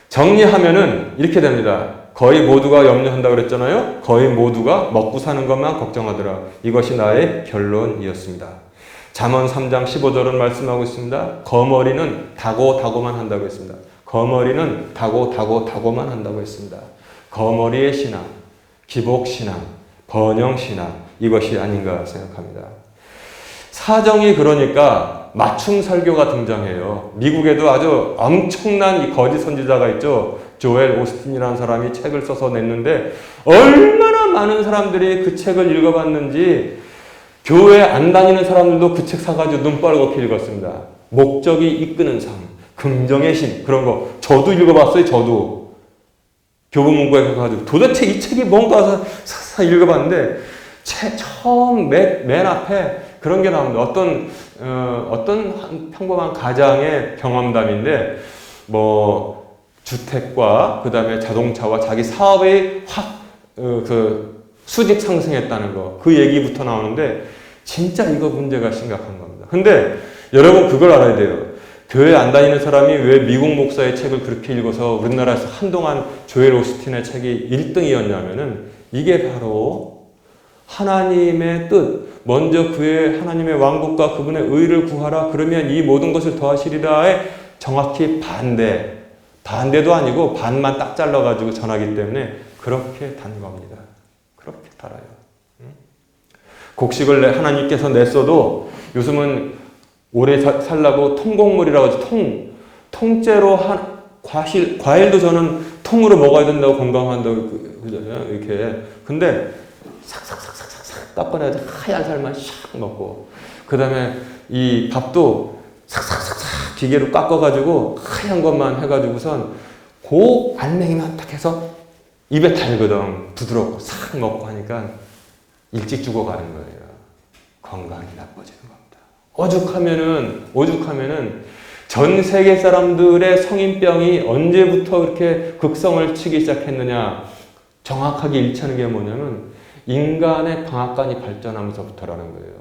Speaker 1: 정리하면은 이렇게 됩니다. 거의 모두가 염려한다고 그랬잖아요. 거의 모두가 먹고 사는 것만 걱정하더라. 이것이 나의 결론이었습니다. 잠언 3장 15절은 말씀하고 있습니다. 거머리는 다고만 한다고 했습니다. 거머리는 다고만 한다고 했습니다. 거머리의 신앙, 기복신앙, 번영신앙, 이것이 아닌가 생각합니다. 사정이 그러니까 맞춤 설교가 등장해요. 미국에도 아주 엄청난 이 거짓 선지자가 있죠. 조엘 오스틴이라는 사람이 책을 써서 냈는데 얼마나 많은 사람들이 그 책을 읽어봤는지 교회 안 다니는 사람들도 그 책 사가지고 눈 빨갛게 읽었습니다. 목적이 이끄는 삶, 긍정의 힘, 그런 거 저도 읽어봤어요. 저도 교보문고에 가가지고 도대체 이 책이 뭔가 읽어봤는데 처음 맨 앞에 그런 게 나옵니다. 어떤 평범한 가장의 경험담인데 뭐 주택과 그 다음에 자동차와 자기 사업이 수직 상승했다는 거, 그 얘기부터 나오는데 진짜 이거 문제가 심각한 겁니다. 근데 여러분 그걸 알아야 돼요. 교회 안 다니는 사람이 왜 미국 목사의 책을 그렇게 읽어서 우리나라에서 한동안 조엘 오스틴의 책이 1등이었냐면은 이게 바로 하나님의 뜻, 먼저 그의 하나님의 왕국과 그분의 의를 구하라. 그러면 이 모든 것을 더하시리라의 정확히 반대도 아니고 반만 딱 잘라가지고 전하기 때문에 그렇게 단 겁니다. 그렇게 달아요. 곡식을 하나님께서 냈어도 요즘은 오래 살라고 통곡물이라고 하죠. 통째로 과일도 저는 통으로 먹어야 된다고 건강한다고 그러잖아요. 이렇게. 근데 싹싹 깎아내서 하얀 살만 샥 먹고, 그 다음에 이 밥도 싹싹 기계로 깎아가지고 하얀 것만 해가지고선 그 알맹이만 딱 해서 입에 달거든. 부드럽고 싹 먹고 하니까 일찍 죽어가는 거예요. 건강이 나빠지는 겁니다. 오죽하면은 전 세계 사람들의 성인병이 언제부터 그렇게 극성을 치기 시작했느냐, 정확하게 일치하는 게 뭐냐면 인간의 방앗간이 발전하면서부터라는 거예요.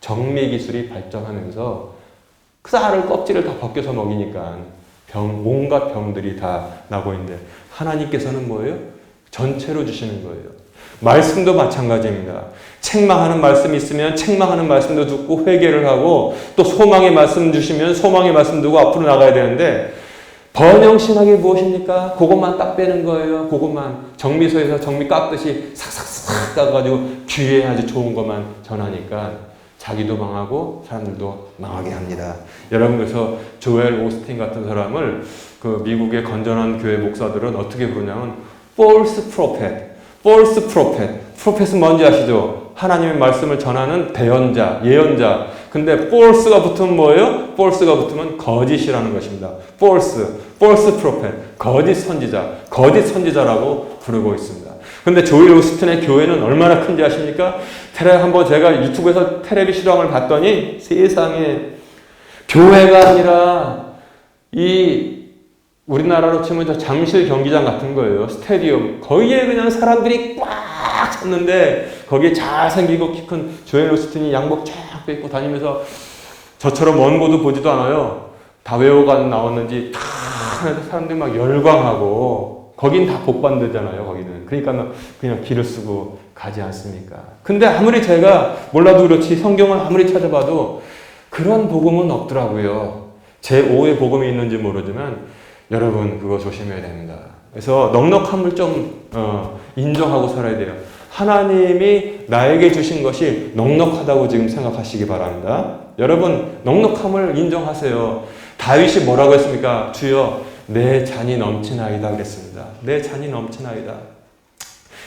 Speaker 1: 정밀 기술이 발전하면서 쌀을 껍질을 다 벗겨서 먹이니까 온갖 병들이 다 나고 있는데 하나님께서는 뭐예요? 전체로 주시는 거예요. 말씀도 마찬가지입니다. 책망하는 말씀이 있으면 책망하는 말씀도 듣고 회개를 하고, 또 소망의 말씀 주시면 소망의 말씀 두고 앞으로 나가야 되는데, 번영신학이 무엇입니까? 그것만 딱 빼는 거예요. 그것만 정미소에서 정미 깎듯이 싹싹싹 깎아가지고 귀에 아주 좋은 것만 전하니까 자기도 망하고 사람들도 망하게 합니다. 여러분, 그래서 조엘 오스틴 같은 사람을 그 미국의 건전한 교회 목사들은 어떻게 부르냐면 false prophet. 프로펫은 뭔지 아시죠? 하나님의 말씀을 전하는 대언자, 예언자. 근데 false가 붙으면 뭐예요? false가 붙으면 거짓이라는 것입니다. false prophet, 거짓 선지자라고 부르고 있습니다. 근데 조엘 오스틴의 교회는 얼마나 큰지 아십니까? 한번 제가 유튜브에서 텔레비 실황을 봤더니 세상에 교회가 아니라 우리나라로 치면 저 잠실 경기장 같은 거예요. 스테디움. 거기에 그냥 사람들이 꽉 찼는데 거기에 잘생기고 키 큰 조엘 오스틴이 양복 쫙 입고 다니면서 저처럼 먼 곳도 보지도 않아요. 다 외워가 나왔는지 다 사람들이 막 열광하고 거긴 다 복반되잖아요. 거기는. 그러니까 그냥 길을 쓰고 가지 않습니까? 근데 아무리 제가 몰라도 그렇지 성경을 아무리 찾아봐도 그런 복음은 없더라고요. 제5의 복음이 있는지 모르지만 여러분 그거 조심해야 됩니다. 그래서 넉넉함을 좀 인정하고 살아야 돼요. 하나님이 나에게 주신 것이 넉넉하다고 지금 생각하시기 바랍니다. 여러분 넉넉함을 인정하세요. 다윗이 뭐라고 했습니까? 주여 내 잔이 넘치나이다 그랬습니다. 내 잔이 넘치나이다.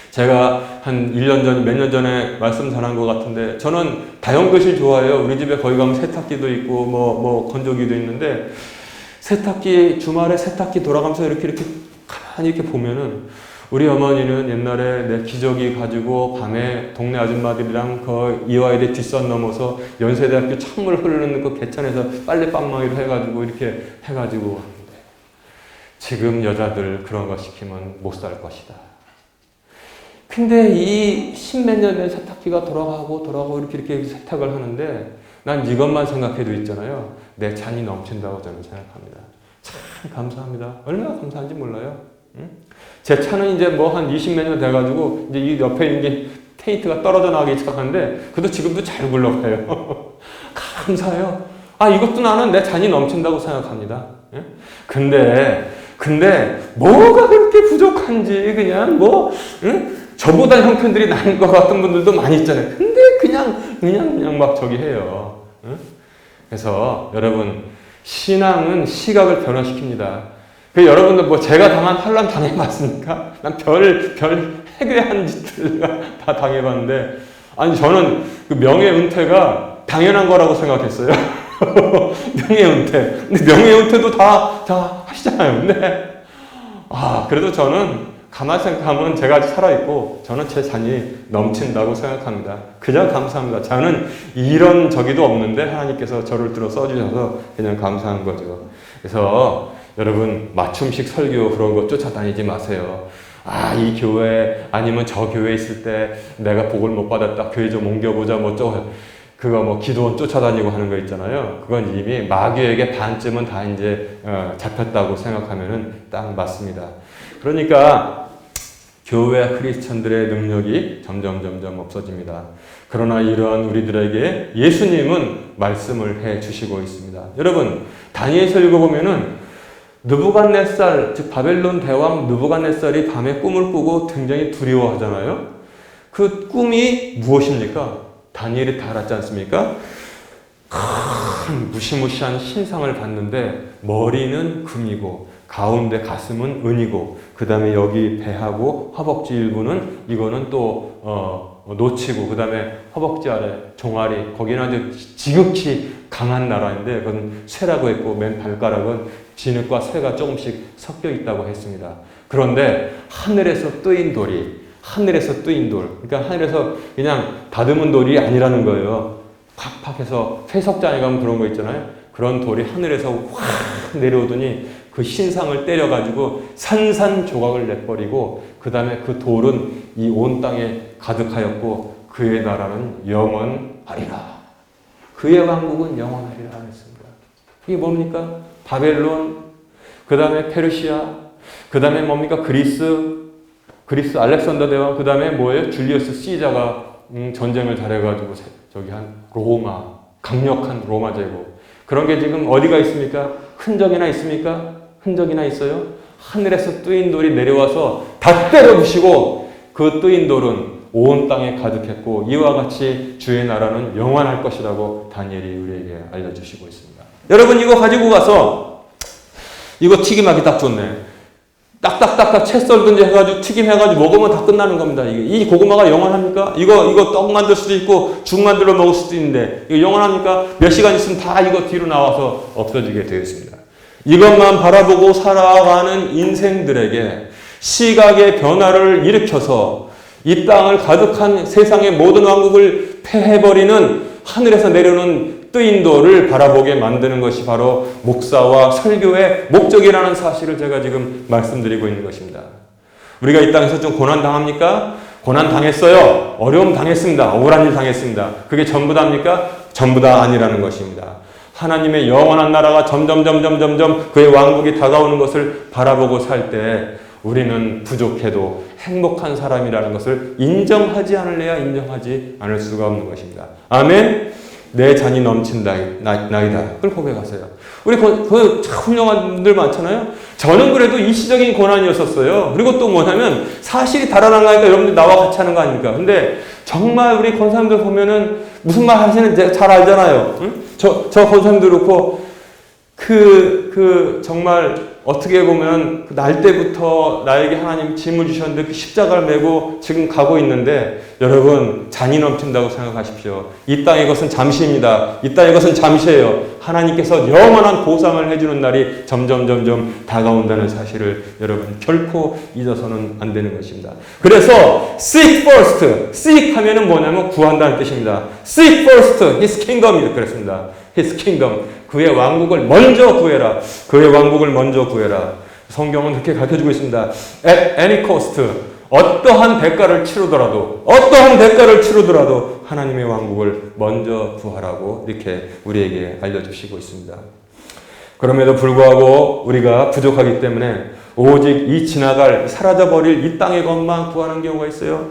Speaker 1: 제가 한 1년 전, 몇 년 전에 말씀 전한 것 같은데 저는 다용도실 좋아해요. 우리 집에 거기 가면 세탁기도 있고 뭐 건조기도 있는데 세탁기 주말에 세탁기 돌아가면서 이렇게 가만히 이렇게 보면은 우리 어머니는 옛날에 내 기저귀 가지고 밤에 동네 아줌마들이랑 그 이화여대 뒷선 넘어서 연세대학교 찬물 흐르는 그 개천에서 빨래방망이로 해가지고 이렇게 해가지고 하는데 지금 여자들 그런 거 시키면 못 살 것이다. 근데 이 십몇 년 된 세탁기가 돌아가고 이렇게 세탁을 하는데 난 이것만 생각해도 있잖아요. 내 잔이 넘친다고 저는 생각합니다. 참 감사합니다. 얼마나 감사한지 몰라요. 응? 제 차는 이제 뭐 한 20몇 년 돼가지고 이제 이 옆에 있는 게 테인트가 떨어져 나가기 시작하는데 그래도 지금도 잘 굴러가요. 감사해요. 아 이것도 나는 내 잔이 넘친다고 생각합니다. 예? 근데 뭐가 그렇게 부족한지 그냥 뭐 응? 저보다 형편들이 나은 것 같은 분들도 많이 있잖아요. 근데 그냥 막 저기 해요. 응? 그래서 여러분 신앙은 시각을 변화시킵니다. 그 여러분들 뭐 제가 당한 환난 당해봤습니까? 난 별 해괴한 짓들 다 당해봤는데 아니 저는 그 명예 은퇴가 당연한 거라고 생각했어요. 명예 은퇴. 근데 명예 은퇴도 다 하시잖아요. 근데 그래도 저는 가만히 생각하면 제가 아직 살아있고 저는 제 잔이 넘친다고 생각합니다. 그냥 감사합니다. 저는 이런 저기도 없는데 하나님께서 저를 들어 써주셔서 그냥 감사한 거죠. 그래서 여러분 맞춤식 설교 그런 거 쫓아다니지 마세요. 이 교회 아니면 저 교회 있을 때 내가 복을 못 받았다. 교회 좀 옮겨보자 그거 뭐 기도원 쫓아다니고 하는 거 있잖아요. 그건 이미 마귀에게 반쯤은 다 이제 잡혔다고 생각하면은 딱 맞습니다. 그러니까 교회 크리스천들의 능력이 점점 없어집니다. 그러나 이러한 우리들에게 예수님은 말씀을 해 주시고 있습니다. 여러분 다니엘서 읽어보면은 느부갓네살 즉 바벨론 대왕 느부갓네살이 밤에 꿈을 꾸고 굉장히 두려워하잖아요. 그 꿈이 무엇입니까? 다니엘이 다 알았지 않습니까? 큰 무시무시한 신상을 봤는데 머리는 금이고 가운데 가슴은 은이고 그 다음에 여기 배하고 허벅지 일부는 이거는 또 놓치고 그 다음에 허벅지 아래 종아리 거기는 아주 지극히 강한 나라인데 그건 쇠라고 했고 맨 발가락은 진흙과 쇠가 조금씩 섞여 있다고 했습니다. 그런데 하늘에서 뜨인 돌 그러니까 하늘에서 그냥 다듬은 돌이 아니라는 거예요. 팍팍 해서 회석장에 가면 그런 거 있잖아요. 그런 돌이 하늘에서 확 내려오더니 그 신상을 때려가지고 산산조각을 내버리고 그 다음에 그 돌은 이 온 땅에 가득하였고 그의 나라는 영원하리라. 그의 왕국은 영원하리라 했습니다. 이게 뭡니까? 바벨론, 그 다음에 페르시아, 그 다음에 뭡니까? 그리스 알렉산더 대왕, 그 다음에 뭐예요? 줄리어스 시자가 전쟁을 잘해가지고 저기 한 로마, 강력한 로마 제국. 그런 게 지금 어디가 있습니까? 흔적이나 있습니까? 흔적이나 있어요? 하늘에서 뜨인 돌이 내려와서 다 때려부시고 그 뜨인 돌은 온 땅에 가득했고 이와 같이 주의 나라는 영원할 것이라고 다니엘이 우리에게 알려주시고 있습니다. 여러분 이거 가지고 가서 이거 튀김하기 딱 좋네. 딱딱딱딱 채 썰든지 해가지고 튀김해가지고 먹으면 다 끝나는 겁니다. 이 고구마가 영원합니까? 이거 떡 만들 수도 있고 죽 만들어 먹을 수도 있는데 이거 영원합니까? 몇 시간 있으면 다 이거 뒤로 나와서 없어지게 되어 있습니다. 이것만 바라보고 살아가는 인생들에게 시각의 변화를 일으켜서 이 땅을 가득한 세상의 모든 왕국을 패해버리는 하늘에서 내려오는 뜨인 돌을 바라보게 만드는 것이 바로 목사와 설교의 목적이라는 사실을 제가 지금 말씀드리고 있는 것입니다. 우리가 이 땅에서 좀 고난 당합니까? 고난 당했어요. 어려움 당했습니다. 억울한 일 당했습니다. 그게 전부 다입니까? 전부 다 아니라는 것입니다. 하나님의 영원한 나라가 점점 그의 왕국이 다가오는 것을 바라보고 살 때 우리는 부족해도 행복한 사람이라는 것을 인정하지 않을래야 인정하지 않을 수가 없는 것입니다. 아멘. 내 잔이 넘친나이다. 그걸 고백하세요. 우리 참 훌륭한 분들 많잖아요. 저는 그래도 일시적인 고난이었었어요. 그리고 또 뭐냐면 사실이 달아나가니까 여러분들 나와 같이 하는 거 아닙니까? 근데 정말 우리 권사님들 보면은 무슨 말 하시는지 잘 알잖아요. 응? 저 권사님도 그렇고 정말 어떻게 보면 날 때부터 나에게 하나님 짐을 주셨는데 그 십자가를 메고 지금 가고 있는데 여러분 잔이 넘친다고 생각하십시오. 이 땅의 것은 잠시입니다. 이 땅의 것은 잠시예요. 하나님께서 영원한 보상을 해주는 날이 점점 다가온다는 사실을 여러분 결코 잊어서는 안 되는 것입니다. 그래서 seek first, seek 하면은 뭐냐면 구한다는 뜻입니다. seek first His kingdom 그랬습니다. His kingdom, 그의 왕국을 먼저 구해라. 그의 왕국을 먼저 구해라. 성경은 그렇게 가르쳐주고 있습니다. At any cost, 어떠한 대가를 치르더라도 하나님의 왕국을 먼저 구하라고 이렇게 우리에게 알려주시고 있습니다. 그럼에도 불구하고 우리가 부족하기 때문에 오직 이 지나갈 사라져버릴 이 땅의 것만 구하는 경우가 있어요.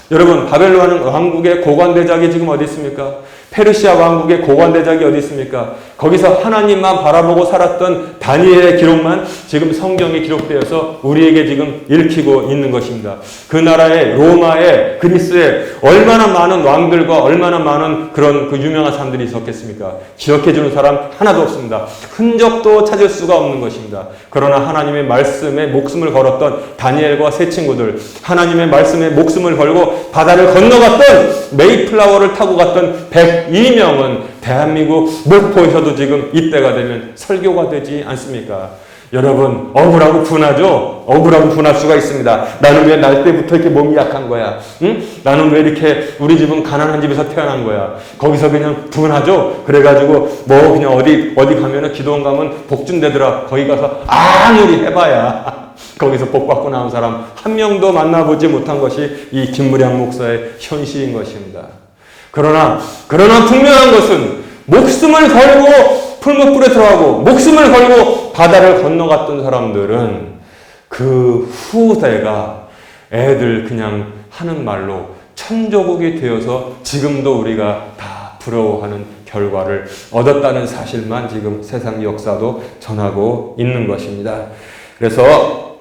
Speaker 1: 여러분, 바벨론 왕국의 고관대작이 지금 어디 있습니까? 페르시아 왕국의 고관대작이 어디 있습니까? 거기서 하나님만 바라보고 살았던 다니엘의 기록만 지금 성경에 기록되어서 우리에게 지금 읽히고 있는 것입니다. 그 나라에 로마에 그리스에 얼마나 많은 왕들과 얼마나 많은 그런 그 유명한 사람들이 있었겠습니까? 기억해주는 사람 하나도 없습니다. 흔적도 찾을 수가 없는 것입니다. 그러나 하나님의 말씀에 목숨을 걸었던 다니엘과 세 친구들, 하나님의 말씀에 목숨을 걸고 바다를 건너갔던 메이플라워를 타고 갔던 102명은 대한민국 목포에서도 지금 이때가 되면 설교가 되지 않습니까? 여러분, 억울하고 분하죠? 억울하고 분할 수가 있습니다. 나는 왜 날 때부터 이렇게 몸이 약한 거야? 응? 나는 왜 이렇게 우리 집은 가난한 집에서 태어난 거야? 거기서 그냥 분하죠? 그래가지고 뭐 그냥 어디 가면은 기도원 가면 복준되더라. 거기 가서 아무리 해봐야 거기서 복 받고 나온 사람 한 명도 만나보지 못한 것이 이 김무량 목사의 현실인 것입니다. 그러나 분명한 것은 목숨을 걸고 풀무불에 들어가고 목숨을 걸고 바다를 건너갔던 사람들은 그 후대가 애들 그냥 하는 말로 천조국이 되어서 지금도 우리가 다 부러워하는 결과를 얻었다는 사실만 지금 세상 역사도 전하고 있는 것입니다. 그래서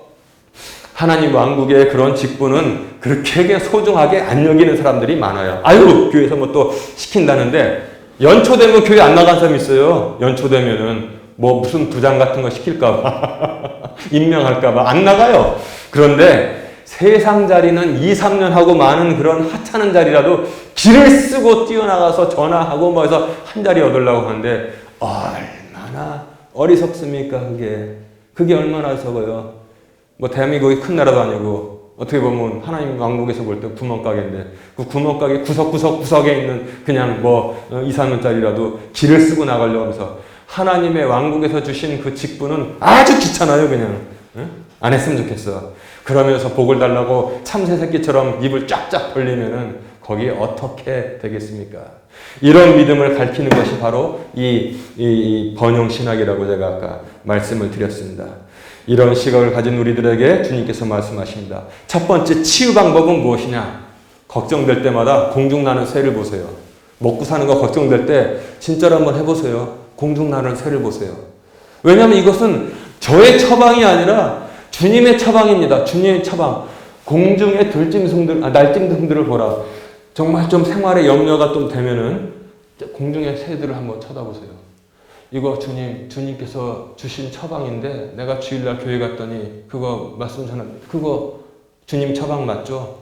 Speaker 1: 하나님 왕국의 그런 직분은 그렇게 소중하게 안 여기는 사람들이 많아요. 아유, 교회에서 뭐 또 시킨다는데 연초되면 교회 안 나간 사람이 있어요. 연초되면은 뭐 무슨 부장 같은 거 시킬까봐 임명할까봐 안 나가요. 그런데 세상 자리는 2, 3년 하고 많은 그런 하찮은 자리라도 길을 쓰고 뛰어나가서 전화하고 뭐 해서 한 자리 얻으려고 하는데 얼마나 어리석습니까? 그게 얼마나 적어요. 뭐 대한민국이 큰 나라도 아니고 어떻게 보면 하나님 왕국에서 볼 때 구멍가게인데 그 구멍가게 구석구석에 있는 그냥 뭐 2, 3년짜리라도 길을 쓰고 나가려고 하면서 하나님의 왕국에서 주신 그 직분은 아주 귀찮아요. 그냥 안 했으면 좋겠어. 그러면서 복을 달라고 참새 새끼처럼 입을 쫙쫙 벌리면은 거기에 어떻게 되겠습니까? 이런 믿음을 가르치는 것이 바로 이 번영신학이라고 제가 아까 말씀을 드렸습니다. 이런 시각을 가진 우리들에게 주님께서 말씀하십니다. 첫 번째 치유 방법은 무엇이냐? 걱정될 때마다 공중나는 새를 보세요. 먹고 사는 거 걱정될 때 진짜로 한번 해보세요. 공중나는 새를 보세요. 왜냐하면 이것은 저의 처방이 아니라 주님의 처방입니다. 주님의 처방. 공중의 날짐승들을 보라. 정말 좀 생활에 염려가 좀 되면은 공중의 새들을 한번 쳐다보세요. 이거 주님께서 주신 처방인데 내가 주일날 교회 갔더니 그거 말씀 전하는데 그거 주님 처방 맞죠?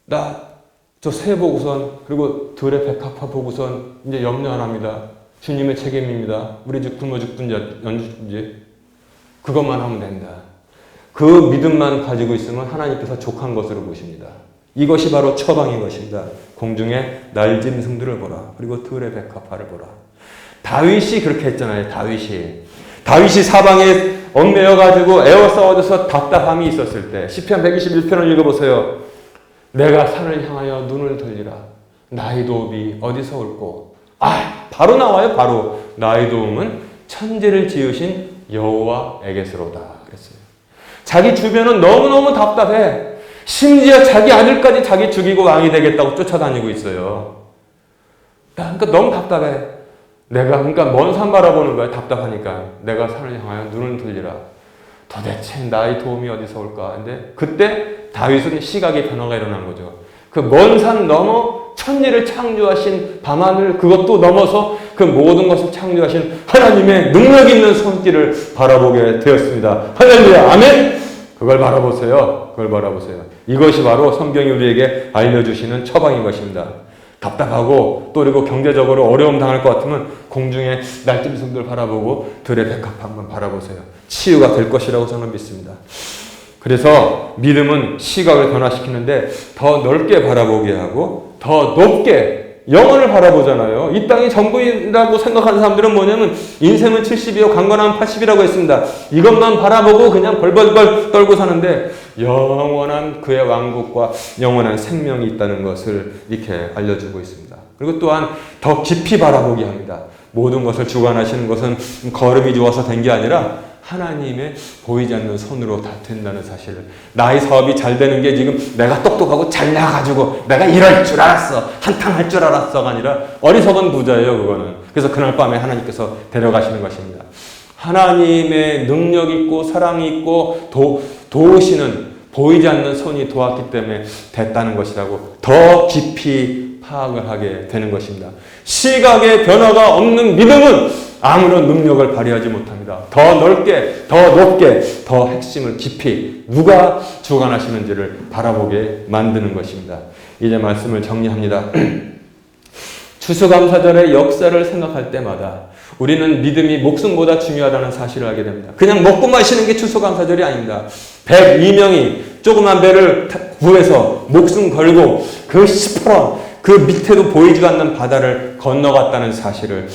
Speaker 1: 나 저 새 보고선 그리고 들의 백합화 보고선 이제 염려 안 합니다. 주님의 책임입니다. 우리 집 굶어 죽든지 연주든지 그것만 하면 된다. 그 믿음만 가지고 있으면 하나님께서 족한 것으로 보십니다. 이것이 바로 처방인 것입니다. 공중의 날짐승들을 보라. 그리고 들의 백합화를 보라. 다윗이 그렇게 했잖아요. 다윗이 사방에 얽매여가지고 에워싸워져서 답답함이 있었을 때 시편 121편을 읽어보세요. 내가 산을 향하여 눈을 돌리라. 나의 도움이 어디서 올꼬? 바로 나와요. 바로 나의 도움은 천지를 지으신 여호와에게서로다 그랬어요. 자기 주변은 너무너무 답답해. 심지어 자기 아들까지 자기 죽이고 왕이 되겠다고 쫓아다니고 있어요. 그러니까 너무 답답해. 그러니까 먼 산 바라보는 거야. 답답하니까. 내가 산을 향하여 눈을 돌리라. 도대체 나의 도움이 어디서 올까? 근데 그때 다윗은 시각의 변화가 일어난 거죠. 그 먼 산 넘어 천지를 창조하신 밤하늘, 그것도 넘어서 그 모든 것을 창조하신 하나님의 능력 있는 손길을 바라보게 되었습니다. 할렐루야, 아멘. 그걸 바라보세요. 그걸 바라보세요. 이것이 바로 성경이 우리에게 알려주시는 처방인 것입니다. 답답하고 또 그리고 경제적으로 어려움 당할 것 같으면 공중의 날짐승들 바라보고 들의 백합 한번 바라보세요. 치유가 될 것이라고 저는 믿습니다. 그래서 믿음은 시각을 변화시키는데 더 넓게 바라보게 하고 더 높게 영원을 바라보잖아요. 이 땅이 전부라고 생각하는 사람들은 뭐냐면 인생은 70이요 강건함은 80이라고 했습니다. 이것만 바라보고 그냥 벌벌벌 떨고 사는데 영원한 그의 왕국과 영원한 생명이 있다는 것을 이렇게 알려주고 있습니다. 그리고 또한 더 깊이 바라보게 합니다. 모든 것을 주관하시는 것은 걸음이 좋아서 된 게 아니라 하나님의 보이지 않는 손으로 다 된다는 사실을, 나의 사업이 잘 되는 게 지금 내가 똑똑하고 잘나가지고 내가 이럴 줄 알았어, 한탕 할 줄 알았어가 아니라 어리석은 부자예요, 그거는. 그래서 그날 밤에 하나님께서 데려가시는 것입니다. 하나님의 능력 있고 사랑이 있고 도우시는 보이지 않는 손이 도왔기 때문에 됐다는 것이라고 더 깊이 파악을 하게 되는 것입니다. 시각의 변화가 없는 믿음은 아무런 능력을 발휘하지 못합니다. 더 넓게, 더 높게, 더 핵심을 깊이 누가 주관하시는지를 바라보게 만드는 것입니다. 이제 말씀을 정리합니다. 추수감사절의 역사를 생각할 때마다 우리는 믿음이 목숨보다 중요하다는 사실을 알게 됩니다. 그냥 먹고 마시는 게 추수감사절이 아닙니다. 102명이 조그만 배를 구해서 목숨 걸고 그 시퍼런 그 밑에도 보이지가 않는 바다를 건너갔다는 사실을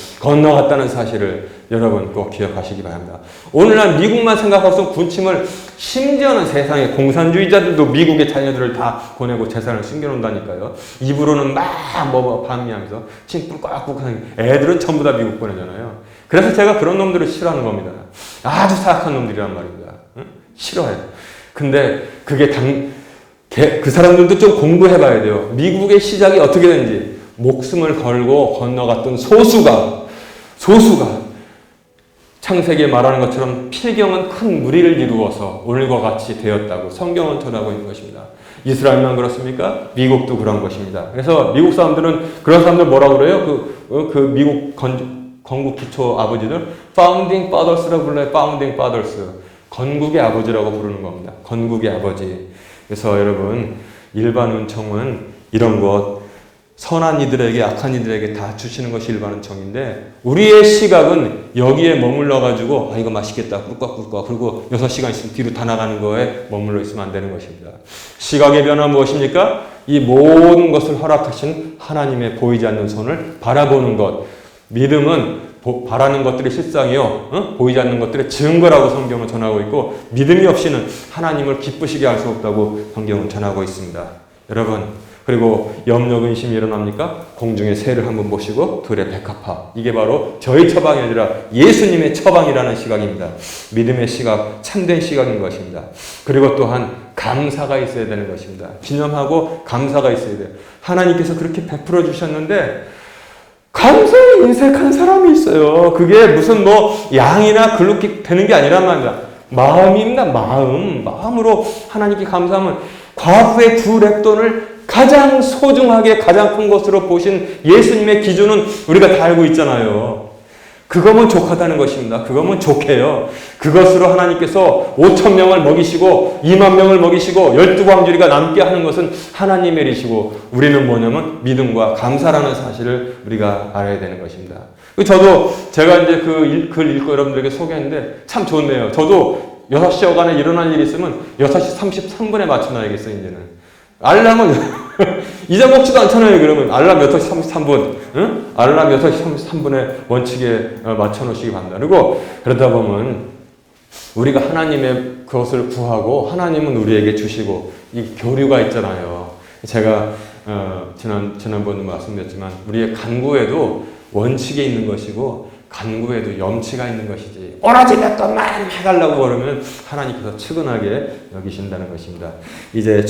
Speaker 1: 여러분 꼭 기억하시기 바랍니다. 오늘날 미국만 생각해서 군침을, 심지어는 세상의 공산주의자들도 미국의 자녀들을 다 보내고 재산을 숨겨놓는다니까요. 입으로는 막 반미하면서 침 뿔꽉 애들은 전부 다 미국 보내잖아요. 그래서 제가 그런 놈들을 싫어하는 겁니다. 아주 사악한 놈들이란 말입니다. 응? 싫어해요. 근데 그게 그 사람들도 좀 공부해봐야 돼요. 미국의 시작이 어떻게 되는지. 목숨을 걸고 건너갔던 소수가 창세기에 말하는 것처럼 필경은 큰 무리를 이루어서 오늘과 같이 되었다고 성경은 전하고 있는 것입니다. 이스라엘만 그렇습니까? 미국도 그런 것입니다. 그래서 미국 사람들은 그런 사람들 뭐라고 그래요? 그 미국 건국 기초 아버지들 Founding Fathers라고 불러요. Founding Fathers. 건국의 아버지라고 부르는 겁니다. 건국의 아버지. 그래서 여러분, 일반 은총은 이런 것, 선한 이들에게 악한 이들에게 다 주시는 것이 일반 은총인데 우리의 시각은 여기에 머물러가지고 이거 맛있겠다 꿀꺽꿀꺽 그리고 6시간 있으면 뒤로 다 나가는 거에 머물러 있으면 안 되는 것입니다. 시각의 변화 무엇입니까? 이 모든 것을 허락하신 하나님의 보이지 않는 손을 바라보는 것. 믿음은 바라는 것들이 실상이요, 보이지 않는 것들의 증거라고 성경은 전하고 있고 믿음이 없이는 하나님을 기쁘시게 할 수 없다고 성경은 전하고 있습니다. 여러분, 그리고 염려 근심이 일어납니까? 공중의 새를 한번 보시고 들의 백합화. 이게 바로 저희 처방이 아니라 예수님의 처방이라는 시각입니다. 믿음의 시각, 참된 시각인 것입니다. 그리고 또한 감사가 있어야 되는 것입니다. 기념하고 감사가 있어야 돼요. 하나님께서 그렇게 베풀어 주셨는데 감사에 인색한 사람이 있어요. 그게 무슨 양이나 글루기 되는 게 아니란 말입니다. 마음입니다. 마음으로 하나님께 감사하면 과부의 2렙돈을 가장 소중하게 가장 큰 것으로 보신 예수님의 기준은 우리가 다 알고 있잖아요. 그거면 족하다는 것입니다. 그거면 족해요. 그것으로 하나님께서 5,000명을 먹이시고 2만 명을 먹이시고 12광주리가 남게 하는 것은 하나님의 일이시고 우리는 뭐냐면 믿음과 감사라는 사실을 우리가 알아야 되는 것입니다. 저도 제가 이제 그 글 읽고 여러분들에게 소개했는데 참 좋네요. 저도 6시 어간에 일어날 일이 있으면 6시 33분에 맞춰놔야겠어요, 이제는. 알람은 잊어먹지도 않잖아요. 그러면 알람 6시 33분, 응? 알람 6시 33분에 원칙에 맞춰놓으시기 바랍니다. 그리고 그러다 보면 우리가 하나님의 그것을 구하고 하나님은 우리에게 주시고 이 교류가 있잖아요. 제가 지난번에 말씀드렸지만 우리의 간구에도 원칙이 있는 것이고 간구에도 염치가 있는 것이지 오라지 몇 것만 해달라고 그러면 하나님께서 측은하게 여기신다는 것입니다. 이제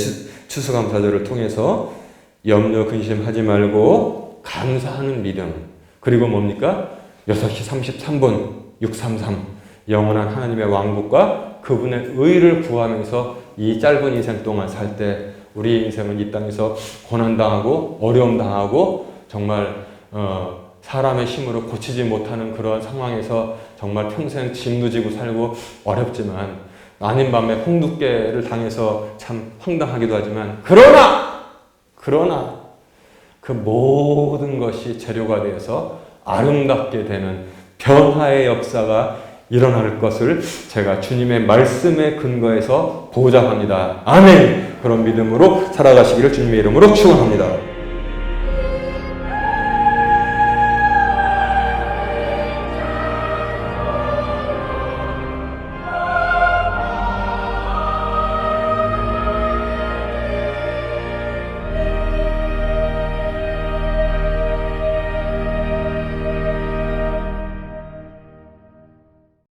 Speaker 1: 추수감사절을 통해서 염려 근심하지 말고 감사하는 믿음, 그리고 뭡니까? 6시 33분 633 영원한 하나님의 왕국과 그분의 의를 구하면서 이 짧은 인생 동안 살 때 우리 인생은 이 땅에서 고난당하고 어려움당하고 정말 사람의 힘으로 고치지 못하는 그런 상황에서 정말 평생 짊누지고 살고 어렵지만 아닌 밤에 홍두깨를 당해서 참 황당하기도 하지만 그러나 그 모든 것이 재료가 되어서 아름답게 되는 변화의 역사가 일어날 것을 제가 주님의 말씀에 근거해서 보장합니다. 아멘! 그런 믿음으로 살아가시기를 주님의 이름으로 축원합니다.